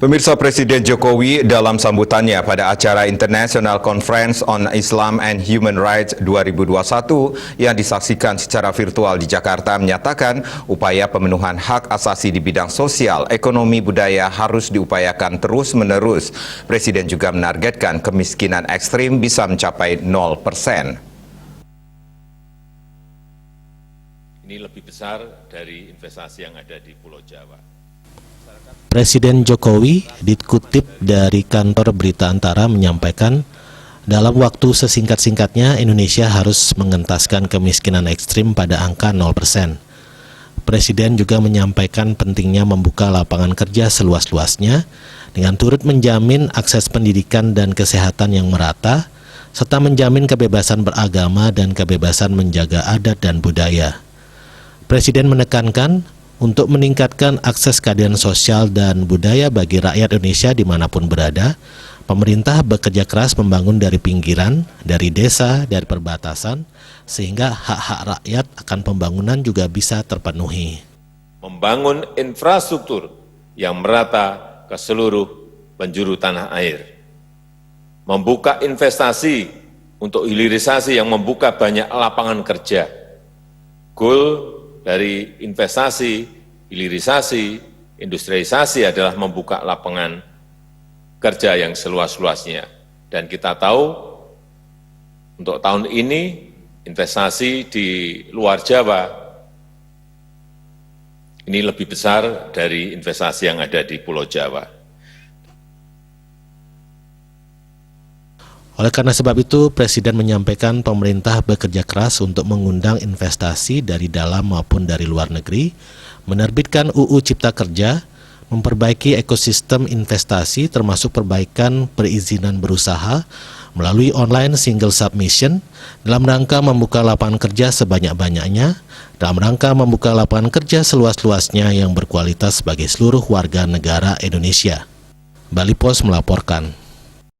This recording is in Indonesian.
Pemirsa, Presiden Jokowi dalam sambutannya pada acara International Conference on Islam and Human Rights 2021 yang disaksikan secara virtual di Jakarta menyatakan upaya pemenuhan hak asasi di bidang sosial, ekonomi, budaya harus diupayakan terus-menerus. Presiden juga menargetkan kemiskinan ekstrim bisa mencapai 0%. Ini lebih besar dari investasi yang ada di Pulau Jawa. Presiden Jokowi dikutip dari kantor Berita Antara menyampaikan, dalam waktu sesingkat-singkatnya Indonesia harus mengentaskan kemiskinan ekstrim pada angka 0%. Presiden juga menyampaikan pentingnya membuka lapangan kerja seluas-luasnya dengan turut menjamin akses pendidikan dan kesehatan yang merata, serta menjamin kebebasan beragama dan kebebasan menjaga adat dan budaya. Presiden menekankan, untuk meningkatkan akses keadilan sosial dan budaya bagi rakyat Indonesia dimanapun berada, pemerintah bekerja keras membangun dari pinggiran, dari desa, dari perbatasan, sehingga hak-hak rakyat akan pembangunan juga bisa terpenuhi. Membangun infrastruktur yang merata ke seluruh penjuru tanah air. Membuka investasi untuk hilirisasi yang membuka banyak lapangan kerja. Goal dari investasi, hilirisasi, industrialisasi adalah membuka lapangan kerja yang seluas-luasnya. Dan kita tahu untuk tahun ini investasi di luar Jawa ini lebih besar dari investasi yang ada di Pulau Jawa. Oleh karena sebab itu, Presiden menyampaikan pemerintah bekerja keras untuk mengundang investasi dari dalam maupun dari luar negeri, menerbitkan UU Cipta Kerja, memperbaiki ekosistem investasi termasuk perbaikan perizinan berusaha melalui online single submission dalam rangka membuka lapangan kerja sebanyak-banyaknya, dalam rangka membuka lapangan kerja seluas-luasnya yang berkualitas bagi seluruh warga negara Indonesia. Bali Pos melaporkan.